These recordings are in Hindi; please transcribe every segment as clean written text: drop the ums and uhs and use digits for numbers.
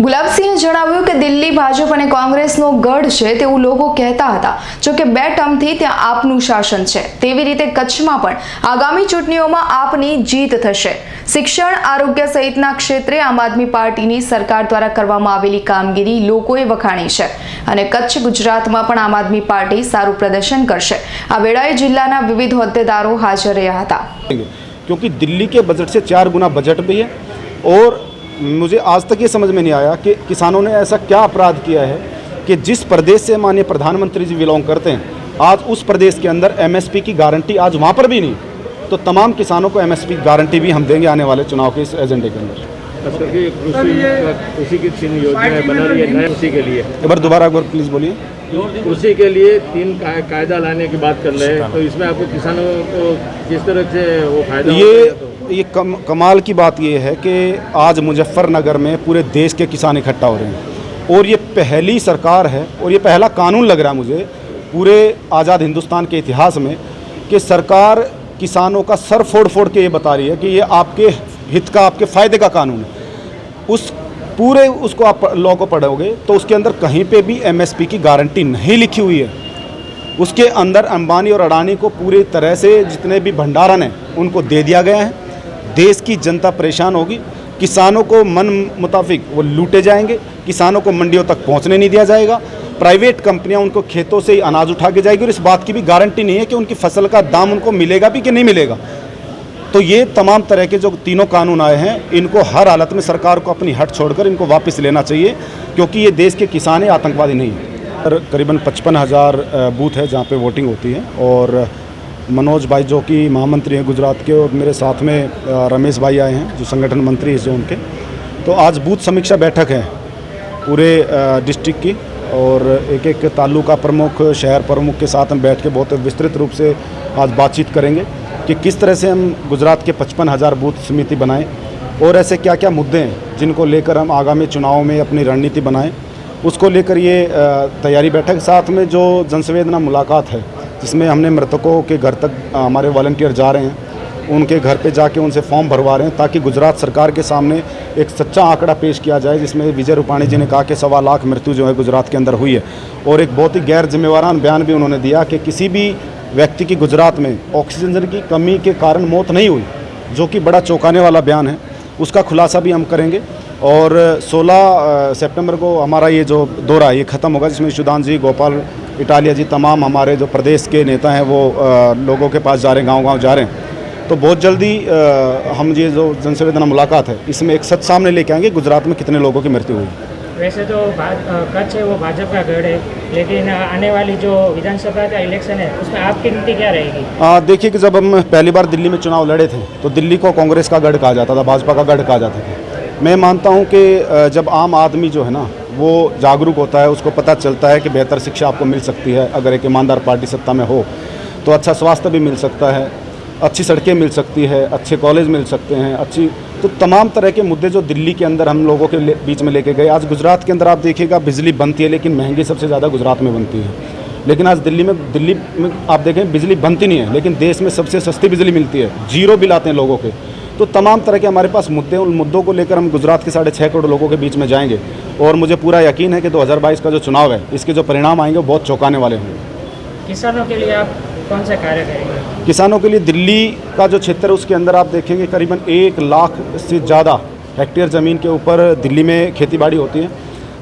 ગુલાબસિંહે જણાવ્યું કે દિલ્હી ભાજપ અને કોંગ્રેસનો ગઢ છે તેવું લોકો કહેતા હતા, જો કે 2 ટર્મથી ત્યાં આપનું શાસન છે, તેવી રીતે કચ્છમાં પણ આગામી ચૂંટણીઓમાં આપની જીત થશે। શિક્ષણ, આરોગ્ય સહિતના ક્ષેત્રે આમ આદમી પાર્ટીની સરકાર દ્વારા કરવામાં આવેલી કામગીરી લોકોએ વખાણી છે અને કચ્છ ગુજરાતમાં પણ આમ આદમી પાર્ટી સારું પ્રદર્શન કરશે। આ વેળાએ જિલ્લાના વિવિધ હોદ્દેદારો હાજર રહ્યા હતા। क्योंकि दिल्ली के बजट से 4 गुना बजट भी है और मुझे आज तक ये समझ में नहीं आया कि किसानों ने ऐसा क्या अपराध किया है कि जिस प्रदेश से माननीय प्रधानमंत्री जी बिलोंग करते हैं, आज उस प्रदेश के अंदर एमएसपी की गारंटी आज वहाँ पर भी नहीं। तो तमाम किसानों को एमएसपी की गारंटी भी हम देंगे आने वाले चुनाव के इस एजेंडे के अंदर। कृषि की 3 योजनाएं बना रही है कृषि के लिए। एक बार दोबारा एक बार प्लीज़ बोलिए। कृषि के लिए 3 कायदा लाने की बात कर रहे हैं, तो इसमें आपको किसानों को किस तरह से वो फायदा ये कमाल की बात ये है कि आज मुजफ्फरनगर में पूरे देश के किसान इकट्ठा हो रहे हैं और ये पहली सरकार है और ये पहला कानून लग रहा है मुझे पूरे आज़ाद हिंदुस्तान के इतिहास में कि सरकार किसानों का सर फोड़ फोड़ के ये बता रही है कि ये आपके हित का, आपके फ़ायदे का कानून है। उस पूरे उसको आप लॉ को पढ़ोगे तो उसके अंदर कहीं पे भी एमएसपी की गारंटी नहीं लिखी हुई है। उसके अंदर अंबानी और अडानी को पूरी तरह से जितने भी भंडारण हैं उनको दे दिया गया है। देश की जनता परेशान होगी, किसानों को मन मुताबिक वो लूटे जाएंगे, किसानों को मंडियों तक पहुंचने नहीं दिया जाएगा, प्राइवेट कंपनियां उनको खेतों से ही अनाज उठा के जाएगी और इस बात की भी गारंटी नहीं है कि उनकी फसल का दाम उनको मिलेगा भी कि नहीं मिलेगा। तो ये तमाम तरह के जो तीनों कानून आए हैं, इनको हर हालत में सरकार को अपनी हट छोड़कर इनको वापस लेना चाहिए, क्योंकि ये देश के किसान है, आतंकवादी नहीं है। करीबन 55,000 बूथ है जहाँ पे वोटिंग होती है और मनोज भाई जो कि महामंत्री हैं गुजरात के और मेरे साथ में रमेश भाई आए हैं जो संगठन मंत्री इस जोन के। तो आज बूथ समीक्षा बैठक है पूरे डिस्ट्रिक्ट की और एक एक तालुका प्रमुख, शहर प्रमुख के साथ हम बैठ के बहुत विस्तृत रूप से आज बातचीत करेंगे कि किस तरह से हम गुजरात के 55,000 बूथ समिति बनाएं और ऐसे क्या क्या मुद्दे हैं जिनको लेकर हम आगामी चुनाव में अपनी रणनीति बनाएं, उसको लेकर ये तैयारी बैठक। साथ में जो जनसंवेदना मुलाकात है जिसमें हमने मृतकों के घर तक हमारे वॉलंटियर जा रहे हैं, उनके घर पे जाके उनसे फॉर्म भरवा रहे हैं ताकि गुजरात सरकार के सामने एक सच्चा आंकड़ा पेश किया जाए, जिसमें विजय रूपाणी जी ने कहा कि 1.25 लाख मृत्यु जो है गुजरात के अंदर हुई है और एक बहुत ही गैर जिम्मेवारान बयान भी उन्होंने दिया कि किसी भी व्यक्ति की गुजरात में ऑक्सीजन की कमी के कारण मौत नहीं हुई, जो कि बड़ा चौंकाने वाला बयान है। उसका खुलासा भी हम करेंगे और 16 सितंबर को हमारा ये जो दौरा ये ख़त्म होगा, जिसमें सुदान जी, गोपाल इटालिया जी, तमाम हमारे जो प्रदेश के नेता हैं वो लोगों के पास जा रहे हैं, गांव-गांव जा रहे हैं। तो बहुत जल्दी हम ये जो जनसंवेदना मुलाकात है इसमें एक सच सामने लेके आएंगे गुजरात में कितने लोगों की मृत्यु हुई। वैसे तो कच्छ है वो भाजपा का गढ़ है, लेकिन आने वाली जो विधानसभा का इलेक्शन है उसमें आपकी नीति क्या रहेगी? देखिए कि जब हम पहली बार दिल्ली में चुनाव लड़े थे तो दिल्ली को कांग्रेस का गढ़ कहा जाता था, भाजपा का गढ़ कहा जाता था। मैं मानता हूं कि जब आम आदमी जो है ना वो जागरूक होता है, उसको पता चलता है कि बेहतर शिक्षा आपको मिल सकती है अगर एक ईमानदार पार्टी सत्ता में हो, तो अच्छा स्वास्थ्य भी मिल सकता है, अच्छी सड़कें मिल सकती है, अच्छे कॉलेज मिल सकते हैं, अच्छी तो तमाम तरह के मुद्दे जो दिल्ली के अंदर हम लोगों के बीच में लेके गए। आज गुजरात के अंदर आप देखिएगा बिजली बनती है लेकिन महंगी सबसे ज़्यादा गुजरात में बनती है, लेकिन आज दिल्ली में आप देखें बिजली बनती नहीं है लेकिन देश में सबसे सस्ती बिजली मिलती है, 0 बिल आते हैं लोगों के। तो तमाम तरह के हमारे पास मुद्दे, उन मुद्दों को लेकर हम गुजरात के 6.5 करोड़ लोगों के बीच में जाएंगे और मुझे पूरा यकीन है कि 2022 का जो चुनाव है इसके जो परिणाम आएंगे वो बहुत चौंकाने वाले होंगे। किसानों के लिए आप कौन सा कार्य करेंगे? किसानों के लिए दिल्ली का जो क्षेत्र है उसके अंदर आप देखेंगे करीबन 1 लाख से ज़्यादा हेक्टेयर ज़मीन के ऊपर दिल्ली में खेतीबाड़ी होती है।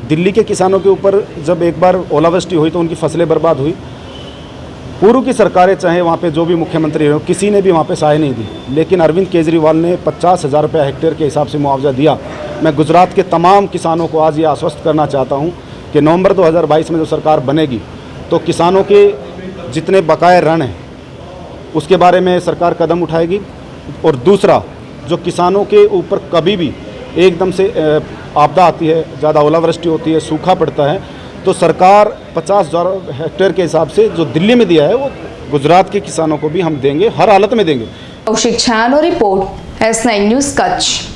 दिल्ली के किसानों के ऊपर जब एक बार ओलावृष्टि हुई तो उनकी फसलें बर्बाद हुई। पूर्व की सरकारें चाहे वहाँ पे जो भी मुख्यमंत्री हो, किसी ने भी वहाँ पे सहाय नहीं दी, लेकिन अरविंद केजरीवाल ने 50,000 रुपये हेक्टेयर के हिसाब से मुआवजा दिया। मैं गुजरात के तमाम किसानों को आज ये आश्वस्त करना चाहता हूँ कि नवंबर 2022 में जो सरकार बनेगी तो किसानों के जितने बकाए ऋण हैं उसके बारे में सरकार कदम उठाएगी। और दूसरा, जो किसानों के ऊपर कभी भी एकदम से आपदा आती है, ज़्यादा ओलावृष्टि होती है, सूखा पड़ता है, तो सरकार 50,000 हेक्टेयर के हिसाब से जो दिल्ली में दिया है वो गुजरात के किसानों को भी हम देंगे, हर हालत में देंगे। कौशिक छायानो रिपोर्ट, S9 न्यूज़ कच्छ।